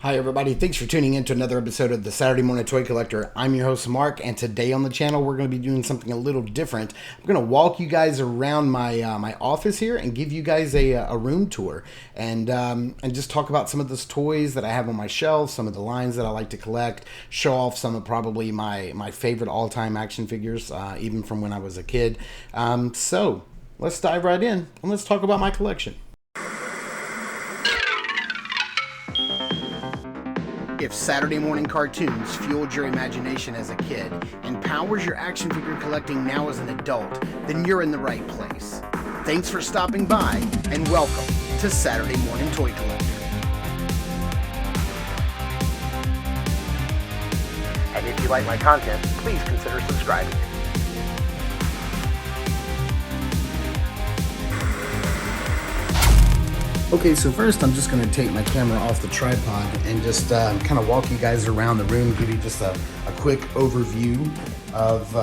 Hi everybody, thanks for tuning in to another episode of the Saturday Morning Toy Collector. I'm your host Mark, and today on the channel we're going to be doing something a little different. I'm going to walk you guys around my office here and give you guys a room tour and just talk about some of those toys that I have on my shelf, some of the lines that I like to collect, show off some of probably my favorite all-time action figures, even from when I was a kid. So let's dive right in and let's talk about my collection. If Saturday morning cartoons fueled your imagination as a kid and powers your action figure collecting now as an adult, then you're in the right place. Thanks for stopping by, and welcome to Saturday Morning Toy Collector. And if you like my content, please consider subscribing. Okay, so first I'm just going to take my camera off the tripod and just kind of walk you guys around the room, give you just a quick overview of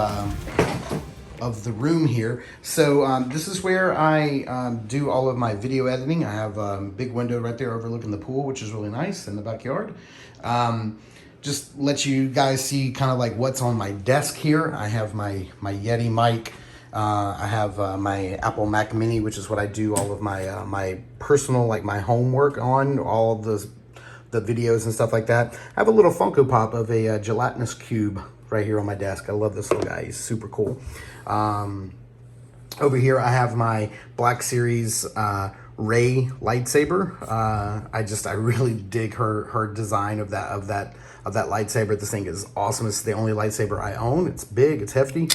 the room here. So this is where I do all of my video editing. I have a big window right there overlooking the pool, which is really nice in the backyard. Just let you guys see kind of like what's on my desk here. I have my Yeti mic. I have my Apple Mac Mini, which is what I do all of my my personal, like my homework on, all of the videos and stuff like that. I have a little Funko Pop of a gelatinous cube right here on my desk. I love this little guy. He's super cool. Over here, I have my Black Series Ray lightsaber. I really dig her design of that lightsaber. This thing is awesome. It's the only lightsaber I own. It's big. It's hefty.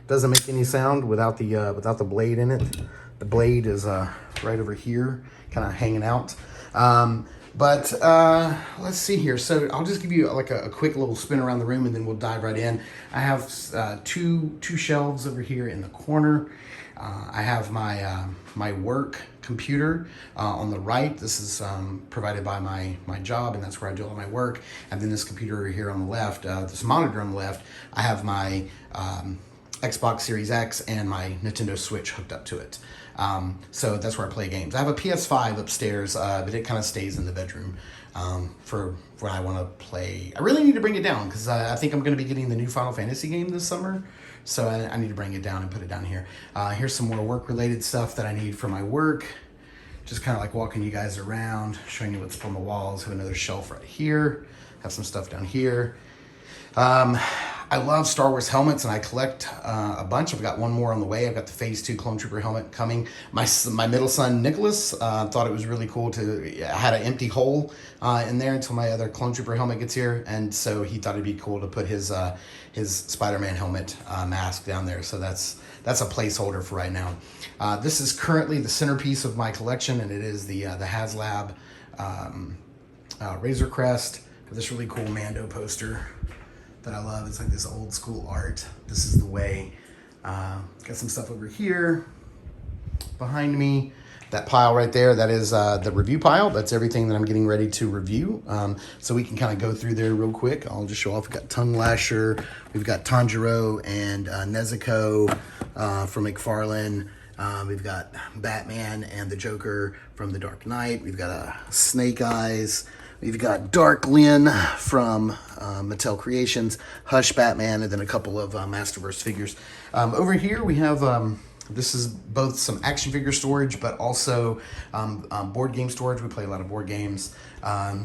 Doesn't make any sound without the blade in it. The blade is right over here, kind of hanging out. But let's see here. So I'll just give you like a quick little spin around the room, and then we'll dive right in. I have two shelves over here in the corner. I have my work computer on the right. This is provided by my job, and that's where I do all my work. And then this computer over here on the left, this monitor on the left, I have my Xbox Series X and my Nintendo Switch hooked up to it. So that's where I play games. I have a PS5 upstairs, but it kind of stays in the bedroom for when I want to play. I really need to bring it down because I think I'm going to be getting the new Final Fantasy game this summer. So I need to bring it down and put it down here. Here's some more work-related stuff that I need for my work. Just kind of like walking you guys around, showing you what's on the walls. Have another shelf right here. Have some stuff down here. I love Star Wars helmets, and I collect a bunch. I've got one more on the way. I've got the Phase 2 Clone Trooper helmet coming. My middle son, Nicholas, thought it was really cool I had an empty hole in there until my other Clone Trooper helmet gets here, and so he thought it'd be cool to put his Spider-Man helmet mask down there. So that's a placeholder for right now. This is currently the centerpiece of my collection, and it is the HasLab Razor Crest. This really cool Mando poster that I love. It's like this old school art. This is the way. Got some stuff over here behind me. That pile right there, that is the review pile. That's everything that I'm getting ready to review. So we can kind of go through there real quick. I'll just show off. We've got Tongue Lasher, we've got Tanjiro and Nezuko from McFarlane. We've got Batman and the Joker from The Dark Knight. We've got Snake Eyes. We've got Dark Lynn from Mattel Creations, Hush Batman, and then a couple of Masterverse figures. Over here we have, this is both some action figure storage, but also board game storage. We play a lot of board games.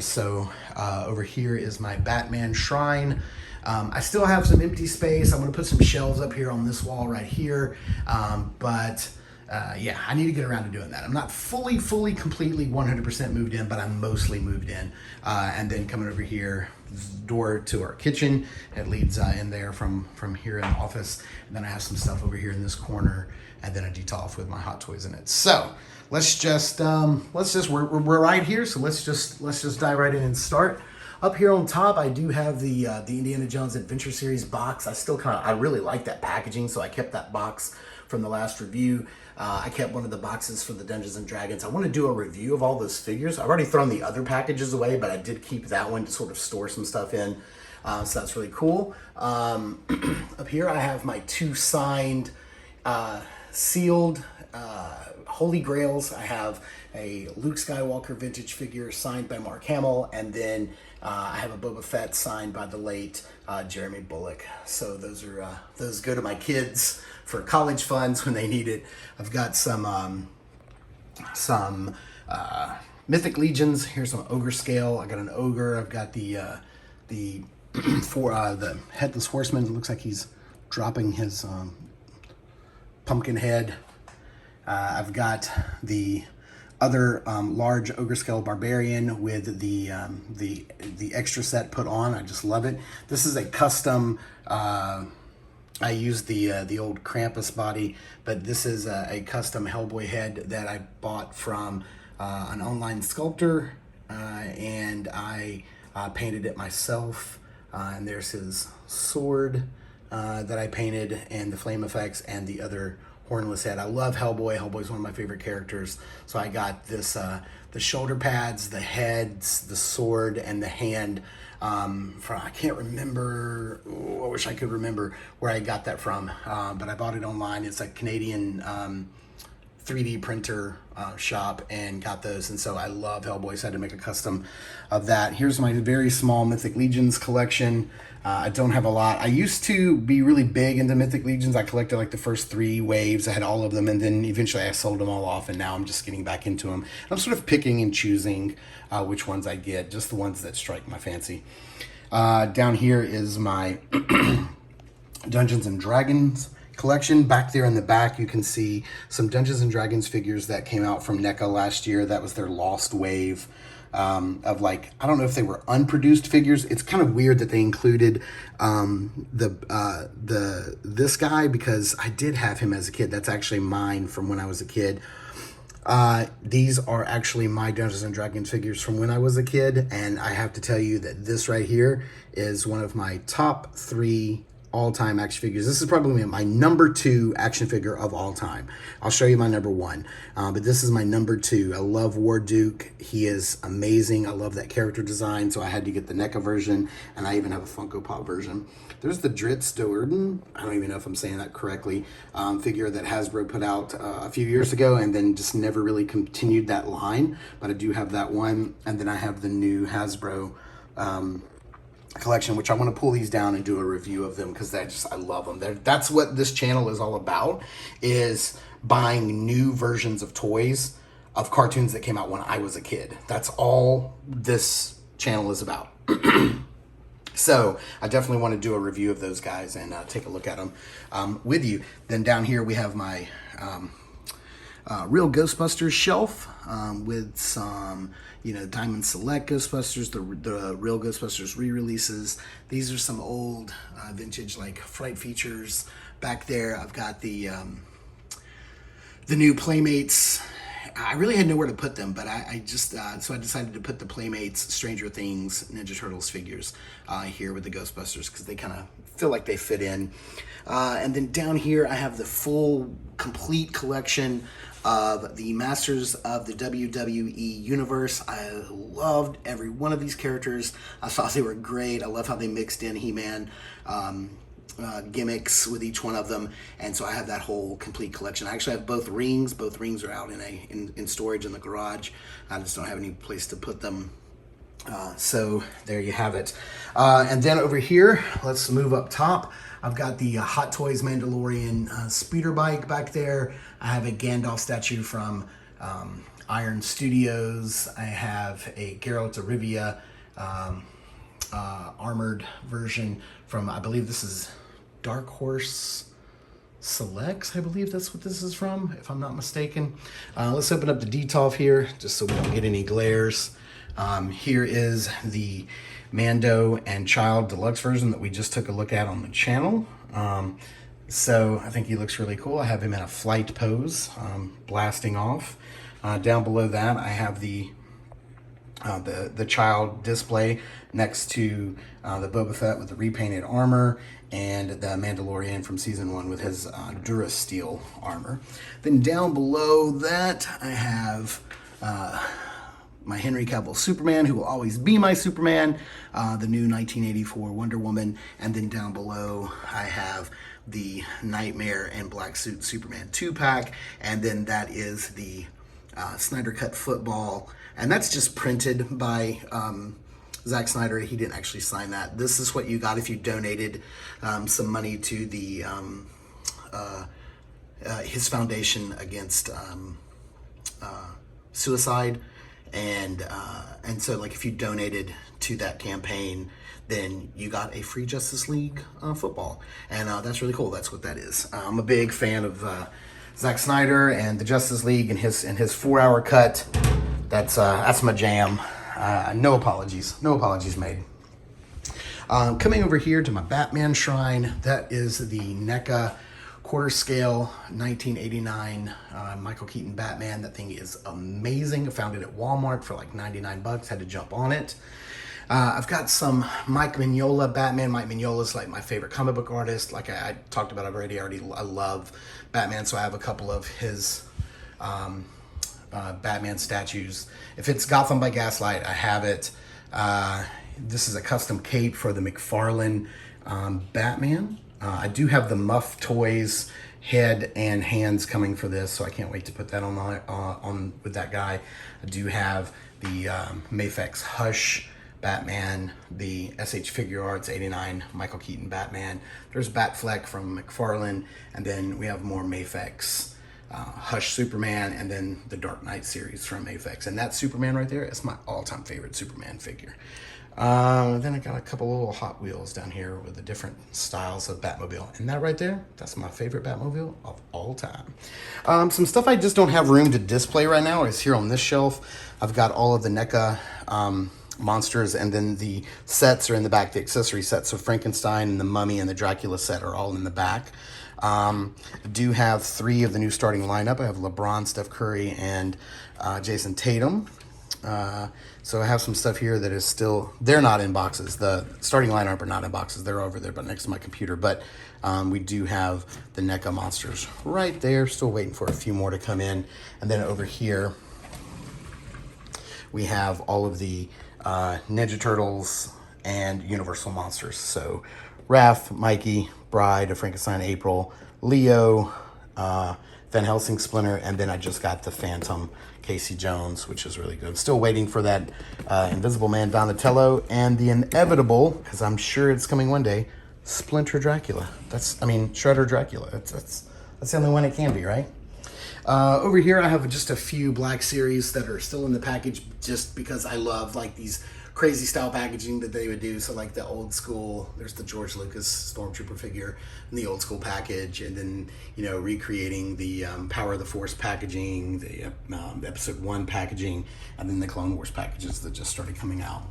So over here is my Batman shrine. I still have some empty space. I'm going to put some shelves up here on this wall right here. Yeah, I need to get around to doing that. I'm not fully, completely 100% moved in, but I'm mostly moved in. And then coming over here, door to our kitchen. It leads in there from here in the office. And then I have some stuff over here in this corner, and then a Detolf with my Hot Toys in it. So let's just we're right here. So let's just dive right in and start. Up here on top, I do have the Indiana Jones Adventure Series box. I really like that packaging, so I kept that box from the last review. I kept one of the boxes for the Dungeons and Dragons. I want to do a review of all those figures. I've already thrown the other packages away, but I did keep that one to sort of store some stuff in. So that's really cool. Up here, I have my two signed, sealed Holy Grails. I have a Luke Skywalker vintage figure signed by Mark Hamill, and then I have a Boba Fett signed by the late Jeremy Bullock. So those go to my kids for college funds when they need it. I've got some Mythic Legions. Here's some ogre scale. I got an ogre. I've got the the Headless Horseman. It looks like he's dropping his pumpkin head. I've got the other large ogre scale barbarian with the extra set put on. I just love it. This is a custom. I used the old Krampus body, but this is a custom Hellboy head that I bought from an online sculptor, and I painted it myself. And there's his sword that I painted, and the flame effects, and the other hornless head. I love Hellboy. Hellboy's one of my favorite characters. So I got this, the shoulder pads, the heads, the sword, and the hand from, I can't remember, I wish I could remember where I got that from, but I bought it online. It's a Canadian 3D printer shop, and got those. And so I love Hellboy, so I had to make a custom of that. Here's my very small Mythic Legions collection. I don't have a lot. I used to be really big into Mythic Legions. I collected like the first 3 waves. I had all of them, and then eventually I sold them all off, and now I'm just getting back into them. I'm sort of picking and choosing which ones I get, just the ones that strike my fancy. Down here is my Dungeons and Dragons collection. Back there in the back, you can see some Dungeons and Dragons figures that came out from NECA last year. That was their Lost Wave of, like, I don't know if they were unproduced figures. It's kind of weird that they included this guy, because I did have him as a kid. That's actually mine from when I was a kid. These are actually my Dungeons and Dragons figures from when I was a kid, and I have to tell you that this right here is one of my top 3 all-time action figures. This is probably my number 2 action figure of all time. I'll show you my number 1, but this is my number 2. I love Warduke. He is amazing. I love that character design, so I had to get the NECA version, and I even have a Funko Pop version. There's the Dritz Do'Urden, I don't even know if I'm saying that correctly, figure that Hasbro put out a few years ago, and then just never really continued that line, but I do have that one. And then I have the new Hasbro collection, which I want to pull these down and do a review of them, because I love them. That's what this channel is all about, is buying new versions of toys of cartoons that came out when I was a kid. That's all this channel is about. So I definitely want to do a review of those guys and take a look at them with you. Then down here we have my Real Ghostbusters shelf with some, Diamond Select Ghostbusters, the Real Ghostbusters re-releases. These are some old vintage, like, Fright Features. Back there I've got the new Playmates. I really had nowhere to put them, but I just, so I decided to put the Playmates Stranger Things Ninja Turtles figures here with the Ghostbusters, because they kind of feel like they fit in. And then down here I have the full, complete collection of the Masters of the WWE Universe. I loved every one of these characters. I thought they were great. I love how they mixed in He-Man gimmicks with each one of them, and so I have that whole complete collection. I actually have both rings. Both rings are out in storage in the garage. I just don't have any place to put them. So there you have it. And then over here, let's move up top. I've got the Hot Toys Mandalorian speeder bike back there. I have a Gandalf statue from Iron Studios. I have a Geralt of Rivia armored version from, I believe this is Dark Horse Selects. I believe that's what this is from, if I'm not mistaken. Let's open up the Detolf here, just so we don't get any glares. Here is the Mando and Child Deluxe version that we just took a look at on the channel. So I think he looks really cool. I have him in a flight pose, blasting off. Down below that, I have the Child display next to the Boba Fett with the repainted armor, and the Mandalorian from season 1 with his Durasteel armor. Then down below that, I have my Henry Cavill Superman, who will always be my Superman, the new 1984 Wonder Woman, and then down below I have the Nightmare and Black Suit Superman 2-pack, and then that is the Snyder Cut Football, and that's just printed by Zack Snyder. He didn't actually sign that. This is what you got if you donated some money to the his foundation against suicide, and so like if you donated to that campaign, then you got a free Justice League football, and that's really cool. That's what that is. I'm a big fan of Zack Snyder and the Justice League and his 4-hour cut. That's my jam. No apologies made. Coming over here to my Batman shrine, that is the NECA quarter scale 1989 Michael Keaton Batman. That thing is amazing. I found it at Walmart for like 99 bucks. Had to jump on it. I've got some Mike Mignola Batman. Mike Mignola's like my favorite comic book artist. Like I talked about already. I love Batman, so I have a couple of his Batman statues. If it's Gotham by Gaslight, I have it. This is a custom cape for the McFarlane Batman. I do have the Muff Toys head and hands coming for this, so I can't wait to put that on with that guy. I do have the Mafex Hush Batman, the SH Figure Arts 89 Michael Keaton Batman. There's Batfleck from McFarlane, and then we have more Mafex Hush Superman, and then the Dark Knight series from Mafex. And that Superman right there is my all-time favorite Superman figure. Then I got a couple little Hot Wheels down here with the different styles of Batmobile. And that right there, that's my favorite Batmobile of all time. Some stuff I just don't have room to display right now is here on this shelf. I've got all of the NECA monsters, and then the sets are in the back, the accessory sets. So Frankenstein and the Mummy and the Dracula set are all in the back. I do have 3 of the new starting lineup. I have LeBron, Steph Curry, and Jason Tatum. So I have some stuff here that is still, they're not in boxes. The starting lineup are not in boxes. They're over there, but next to my computer. But we do have the NECA monsters right there. Still waiting for a few more to come in. And then over here, we have all of the Ninja Turtles and Universal monsters. So Raph, Mikey, Bride of Frankenstein, April, Leo, Van Helsing, Splinter, and then I just got the Phantom Casey Jones, which is really good. Still waiting for that Invisible Man Donatello, and the inevitable, because I'm sure it's coming one day, Splinter Dracula. Shredder Dracula. That's the only one it can be, right? Over here I have just a few Black Series that are still in the package, just because I love like these crazy style packaging that they would do. So like the old school, there's the George Lucas Stormtrooper figure in the old school package, and then recreating the Power of the Force packaging, the Episode 1 packaging, and then the Clone Wars packages that just started coming out.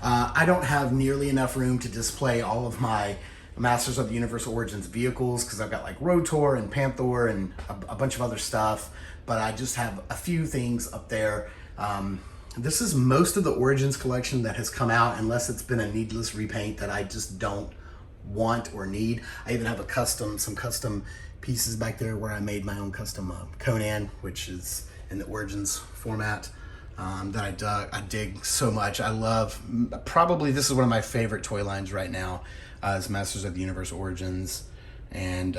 I don't have nearly enough room to display all of my Masters of the Universe Origins vehicles, because I've got like Rotor and Panther and a bunch of other stuff, but I just have a few things up there. This is most of the Origins collection that has come out, unless it's been a needless repaint that I just don't want or need. I even have some custom pieces back there where I made my own custom Conan, which is in the Origins format, that I dig so much. I love, probably this is one of my favorite toy lines right now, is Masters of the Universe Origins. And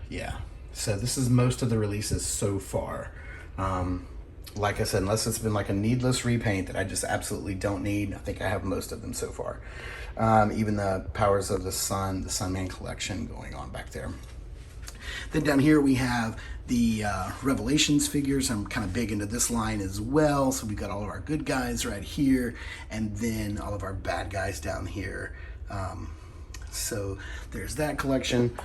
yeah, so this is most of the releases so far. Like I said, unless it's been like a needless repaint that I just absolutely don't need, I think I have most of them so far. Even the Powers of the Sun, the Sunman collection going on back there. Then down here we have the Revelations figures. I'm kind of big into this line as well. So we've got all of our good guys right here, and then all of our bad guys down here. So there's that collection.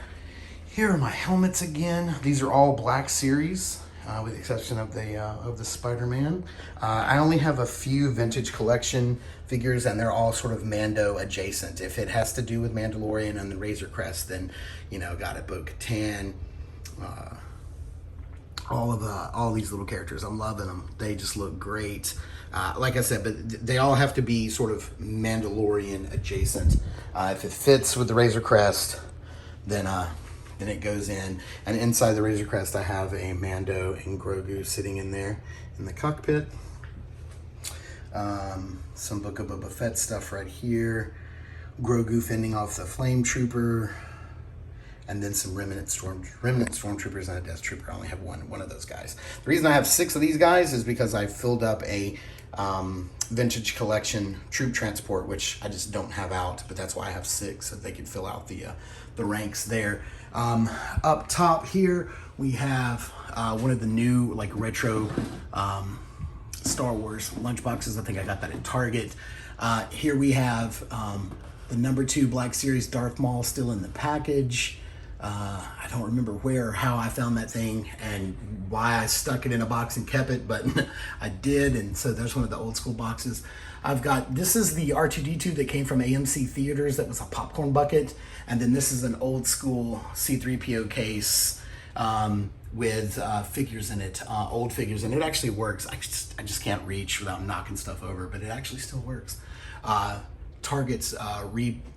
Here are my helmets again. These are all Black Series. With the exception of the Spider-Man. I only have a few vintage collection figures, and they're all sort of Mando adjacent. If it has to do with Mandalorian and the Razor Crest, then got it. Bo-Katan, all these little characters. I'm loving them. They just look great. Like I said, but they all have to be sort of Mandalorian adjacent. If it fits with the Razor Crest, then it goes in. And inside the Razor Crest, I have a Mando and Grogu sitting in there in the cockpit. Some Book of Boba Fett stuff right here. Grogu fending off the Flame Trooper. and then some remnant stormtroopers and a Death Trooper. I only have one of those guys. The reason I have 6 of these guys is because I filled up a vintage collection troop transport, which I just don't have out, but that's why I have 6, so they could fill out the ranks there. Up top here we have one of the new like retro Star Wars lunchboxes. I think I got that at Target. Here we have the number 2 Black Series Darth Maul still in the package. I don't remember where or how I found that thing and why I stuck it in a box and kept it, but I did, and so there's one of the old school boxes. This is the R2-D2 that came from AMC Theaters that was a popcorn bucket, and then this is an old school C-3PO case with figures in it, old figures, and it actually works. I just can't reach without knocking stuff over, but it actually still works. Target's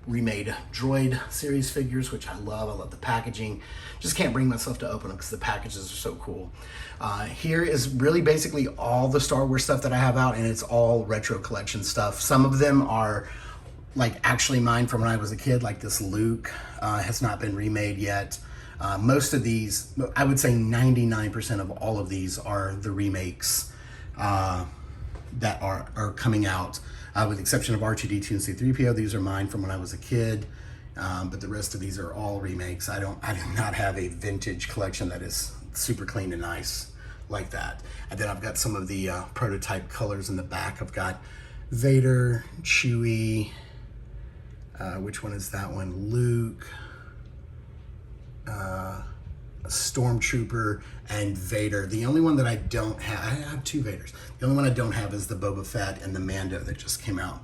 remade Droid series figures, which I love. I love the packaging. Just can't bring myself to open them because the packages are so cool. Here is really basically all the Star Wars stuff that I have out, and it's all retro collection stuff. Some of them are like actually mine from when I was a kid, like this Luke has not been remade yet. Most of these, I would say 99% of all of these are the remakes that are coming out. With the exception of R2-D2 and C-3PO, these are mine from when I was a kid. But the rest of these are all remakes. I do not have a vintage collection that is super clean and nice like that. And then I've got some of the prototype colors in the back. I've got Vader, Chewie, which one is that one? Luke, Stormtrooper, and Vader. The only one that I don't have, I have 2 Vaders. The only one I don't have is the Boba Fett and the Mando that just came out.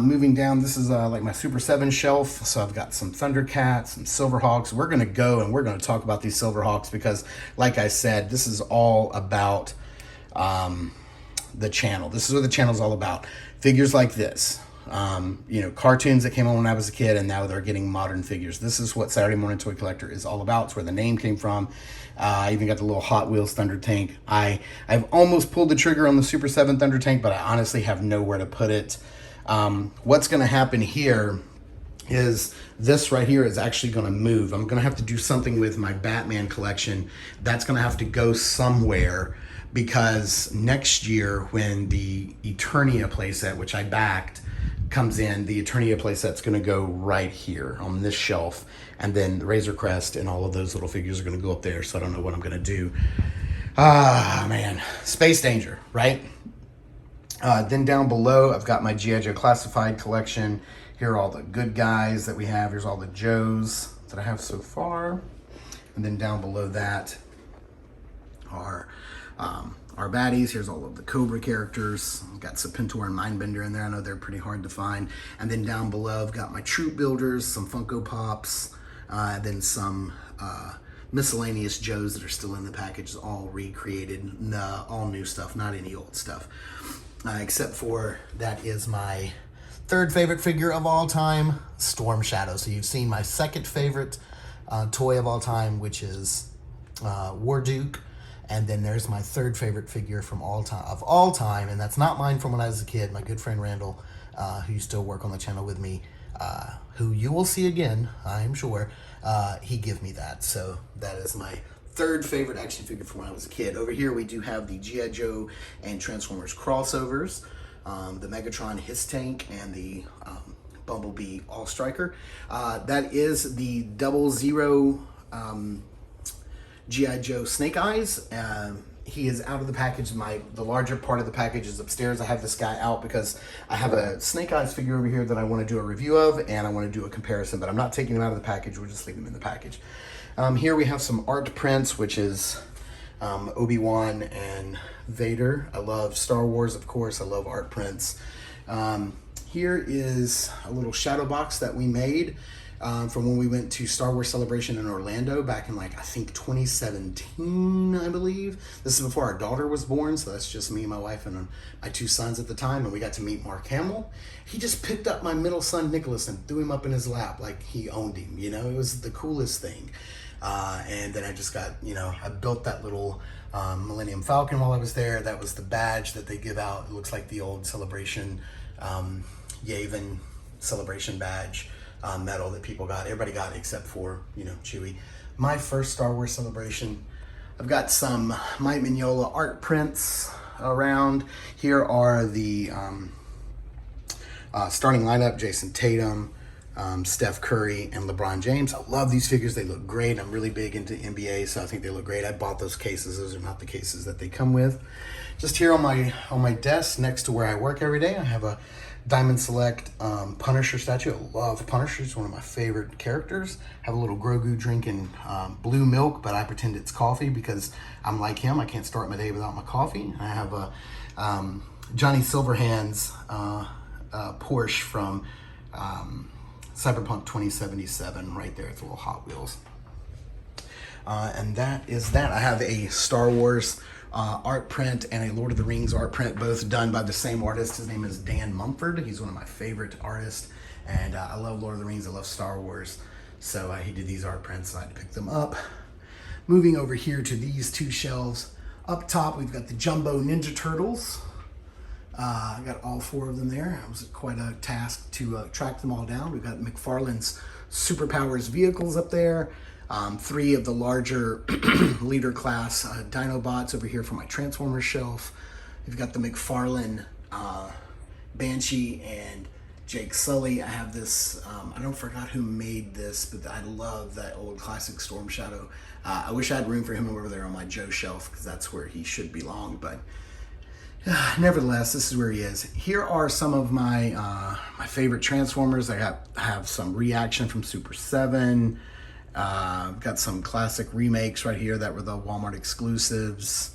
Moving down, this is like my Super 7 shelf. So I've got some Thundercats, some Silverhawks. We're going to go and we're going to talk about these Silverhawks because, like I said, this is all about the channel. This is what the channel is all about. Figures like this. Cartoons that came on when I was a kid, and now they're getting modern figures. This is what Saturday Morning Toy Collector is all about. It's where the name came from. I even got the little Hot Wheels Thunder Tank. I've almost pulled the trigger on the Super 7 Thunder Tank, but I honestly have nowhere to put it. What's going to happen here is this right here is actually going to move. I'm going to have to do something with my Batman collection. That's going to have to go somewhere, because next year when the Eternia playset, which I backed, comes in, the Eternia playset's going to go right here on this shelf, and then the Razor Crest and all of those little figures are going to go up there, so I don't know what I'm going to do. Man, Space Danger, right? Then down below, I've got my G.I. Joe Classified collection. Here are all the good guys that we have. Here's all the Joes that I have so far. And then down below that are our baddies. Here's all of the Cobra characters. I've got Serpentor and Mindbender in there. I know they're pretty hard to find. And then down below, I've got my Troop Builders, some Funko Pops, then some miscellaneous Joes that are still in the package, all recreated, all new stuff, not any old stuff. Except for that is my 3rd favorite figure of all time, Storm Shadow. So you've seen my 2nd favorite toy of all time, which is War Duke. And then there's my 3rd favorite figure from all time, and that's not mine from when I was a kid. My good friend Randall, who used to work on the channel with me, who you will see again, I'm sure, he gave me that. So that is my 3rd favorite action figure from when I was a kid. Over here we do have the G.I. Joe and Transformers crossovers, the Megatron Hiss Tank, and the Bumblebee All Striker. That is the 00 G.I. Joe Snake Eyes. He is out of the package. The larger part of the package is upstairs. I have this guy out because I have a Snake Eyes figure over here that I want to do a review of, and I want to do a comparison, but I'm not taking him out of the package. We're just leaving him in the package. Here we have some art prints, which is Obi-Wan and Vader. I love Star Wars, of course. I love art prints. Here is a little shadow box that we made from when we went to Star Wars Celebration in Orlando back in, I think 2017, I believe. This is before our daughter was born, so that's just me, my wife, and my 2 sons at the time, and we got to meet Mark Hamill. He just picked up my middle son, Nicholas, and threw him up in his lap like he owned him, It was the coolest thing. And then I just got, I built that little Millennium Falcon while I was there. That was the badge that they give out. It looks like the old Celebration, Yavin Celebration badge. metal that people got. Everybody got except for, you know, Chewie. My first Star Wars celebration. I've got some Mike Mignola art prints around. Here are the starting lineup: Jason Tatum, Steph Curry, and LeBron James. I love these figures. They look great. I'm really big into NBA, so I think they look great. I bought those cases. Those are not the cases that they come with. Just here on my desk next to where I work every day, I have a Diamond Select Punisher statue. I love Punisher. It's one of my favorite characters. I have a little Grogu drinking blue milk, but I pretend it's coffee because I'm like him. I can't start my day without my coffee. I have a Johnny Silverhands Porsche from Cyberpunk 2077 right there. It's a little Hot Wheels. And that is that. I have a Star Wars art print and a Lord of the Rings art print, both done by the same artist. His name is Dan Mumford. He's one of my favorite artists, and I love Lord of the Rings. I love Star Wars, so he did these art prints, so I had to pick them up. Moving over here to these two shelves. Up top, we've got the Jumbo Ninja Turtles. I got all four of them there. It was quite a task to track them all down. We've got McFarlane's Superpowers vehicles up there. Three of the larger leader class Dinobots over here for my Transformers shelf. We've got the McFarlane Banshee and Jake Sully. I have this, I don't forgot who made this, but I love that old classic Storm Shadow. I wish I had room for him over there on my Joe shelf, because that's where he should belong, but nevertheless, this is where he is. Here are some of my my favorite Transformers. I have some Reaction from Super 7. I've got some classic remakes right here that were the Walmart exclusives.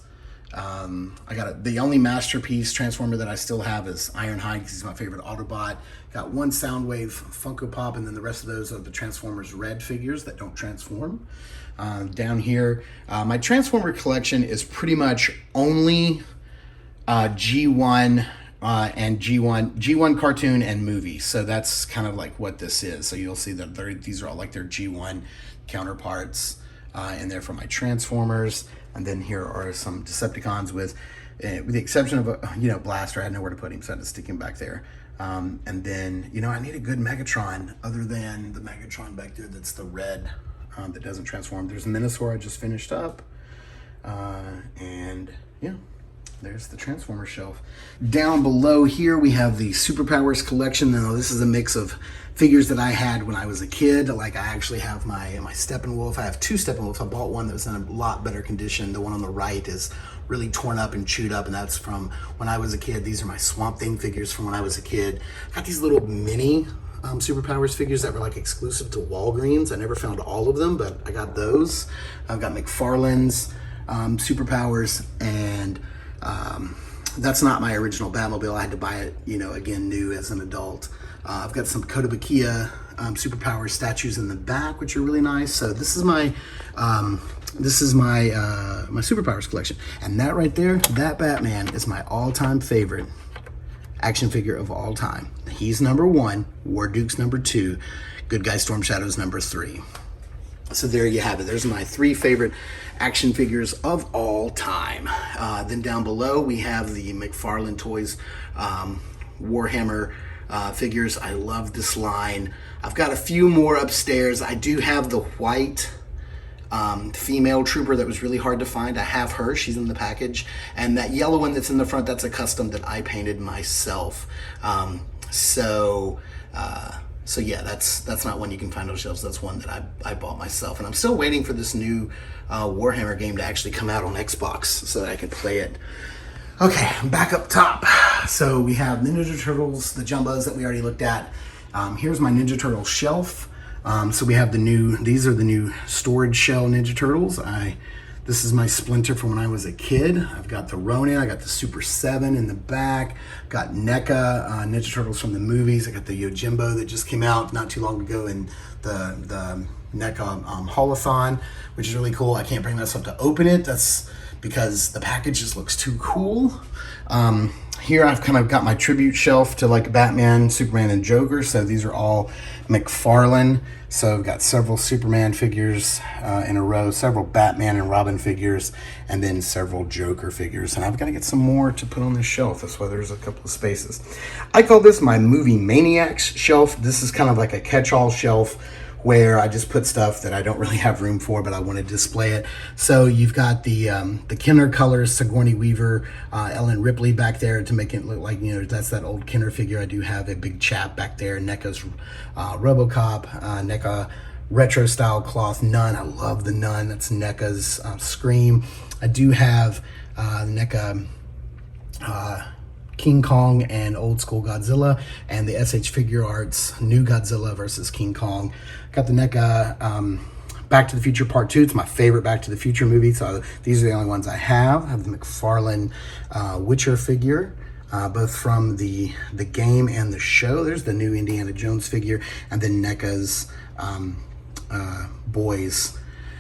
I got the only masterpiece Transformer that I still have is Ironhide, because he's my favorite Autobot. Got one Soundwave Funko Pop, and then the rest of those are the Transformers Red figures that don't transform. Down here, my Transformer collection is pretty much only G1 and G1 cartoon and movie. So that's kind of like what this is. So you'll see that these are all like their G1 counterparts in there for my Transformers. And then here are some Decepticons with the exception of Blaster. I had nowhere to put him, so I had to stick him back there. And then I need a good Megatron other than the Megatron back there that's the red that doesn't transform. There's Minosaur I just finished up, and yeah. There's the Transformer shelf. Down below here, we have the Superpowers collection. Now, this is a mix of figures that I had when I was a kid. Like, I actually have my Steppenwolf. I have two Steppenwolves. I bought one that was in a lot better condition. The one on the right is really torn up and chewed up, and that's from when I was a kid. These are my Swamp Thing figures from when I was a kid. I got these little mini Superpowers figures that were like exclusive to Walgreens. I never found all of them, but I got those. I've got McFarlane's Superpowers, and that's not my original Batmobile. I had to buy it, again, new as an adult. I've got some Kotobukiya Superpower statues in the back, which are really nice. So this is my my Superpowers collection, and that right there, that Batman is my all-time favorite action figure of all time. He's number 1, War Duke's number 2, Good Guy Storm Shadow's number 3. So there you have it. There's my 3 favorite action figures of all time. Then down below, we have the McFarlane Toys Warhammer figures. I love this line. I've got a few more upstairs. I do have the white female trooper that was really hard to find. I have her. She's in the package. And that yellow one that's in the front, that's a custom that I painted myself. So yeah, that's not one you can find on shelves. That's one that I bought myself. And I'm still waiting for this new Warhammer game to actually come out on Xbox so that I can play it. Okay, back up top. So we have the Ninja Turtles, the Jumbos that we already looked at. Here's my Ninja Turtle shelf. So we have these are the new storage shell Ninja Turtles. This is my Splinter from when I was a kid. I've got the Ronin, I got the Super 7 in the back, got NECA, Ninja Turtles from the movies. I got the Yojimbo that just came out not too long ago in the NECA Holothon, which is really cool. I can't bring myself to open it. That's because the package just looks too cool. here I've kind of got my tribute shelf to like Batman, Superman, and Joker. So these are all McFarlane. So I've got several Superman figures in a row, several Batman and Robin figures, and then several Joker figures. And I've got to get some more to put on this shelf. That's why there's a couple of spaces. I call this my Movie Maniacs shelf. This is kind of like a catch-all shelf where I just put stuff that I don't really have room for, but I want to display it. So you've got the Kenner colors, Sigourney Weaver, Ellen Ripley back there to make it look like, you know, that's that old Kenner figure. I do have a big chap back there, NECA's RoboCop, NECA retro style cloth Nun. I love the Nun. That's NECA's Scream. I do have NECA King Kong and Old School Godzilla, and the SH Figure Arts New Godzilla versus King Kong. Got the NECA Back to the Future Part 2. It's my favorite Back to the Future movie, so these are the only ones I have. I have the McFarlane Witcher figure, both from the game and the show. There's the new Indiana Jones figure, and then NECA's Boys.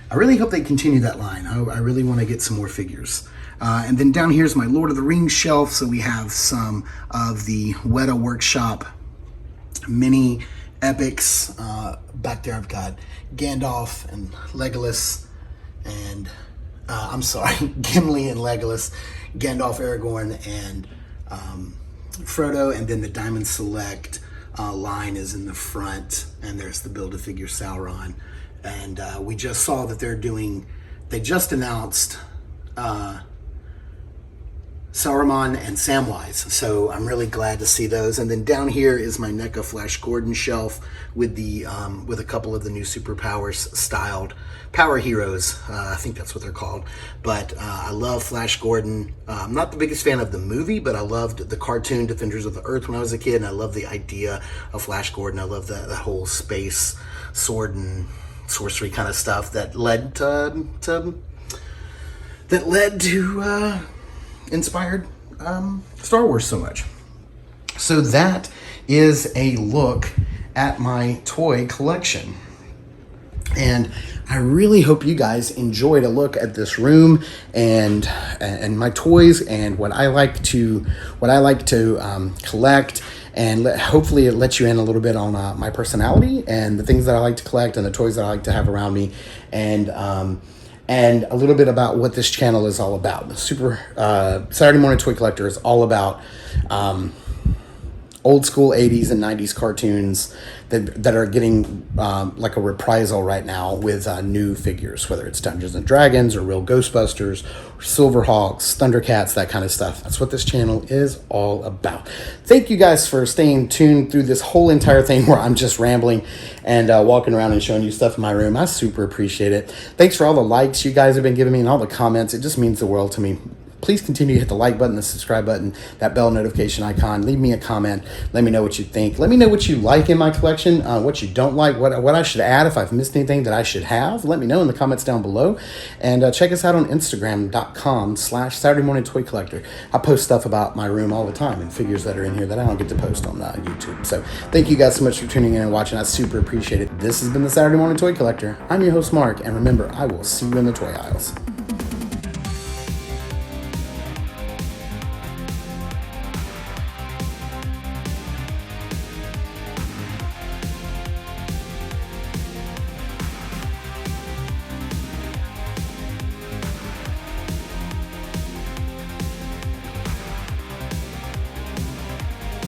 I really hope they continue that line. I really want to get some more figures. And then down here is my Lord of the Rings shelf. So we have some of the Weta Workshop mini epics. Back there I've got Gandalf and Legolas, and I'm sorry, Gimli and Legolas, Gandalf, Aragorn, and Frodo. And then the Diamond Select line is in the front, and there's the Build-A-Figure Sauron. And we just saw that they just announced Saruman and Samwise, so I'm really glad to see those. And then down here is my NECA Flash Gordon shelf with the with a couple of the new Superpowers styled Power Heroes. I think that's what they're called. But I love Flash Gordon. I'm not the biggest fan of the movie, but I loved the cartoon Defenders of the Earth when I was a kid, and I love the idea of Flash Gordon. I love that whole space sword and sorcery kind of stuff that led to inspired Star Wars so much. So that is a look at my toy collection, and I really hope you guys enjoyed a look at this room and my toys and what I like to collect. And hopefully it lets you in a little bit on my personality and the things that I like to collect and the toys that I like to have around me, and a little bit about what this channel is all about. The Saturday Morning Toy Collector is all about old school 80s and 90s cartoons that are getting like a reprisal right now with new figures, whether it's Dungeons and Dragons or real Ghostbusters, or Silverhawks, Thundercats, that kind of stuff. That's what this channel is all about. Thank you guys for staying tuned through this whole entire thing where I'm just rambling and walking around and showing you stuff in my room. I super appreciate it. Thanks for all the likes you guys have been giving me and all the comments. It just means the world to me. Please continue to hit the like button, the subscribe button, that bell notification icon. Leave me a comment. Let me know what you think. Let me know what you like in my collection, what you don't like, what I should add if I've missed anything that I should have. Let me know in the comments down below. And check us out on Instagram.com/Saturday Morning Toy Collector. I post stuff about my room all the time and figures that are in here that I don't get to post on YouTube. So thank you guys so much for tuning in and watching. I super appreciate it. This has been the Saturday Morning Toy Collector. I'm your host, Mark. And remember, I will see you in the toy aisles.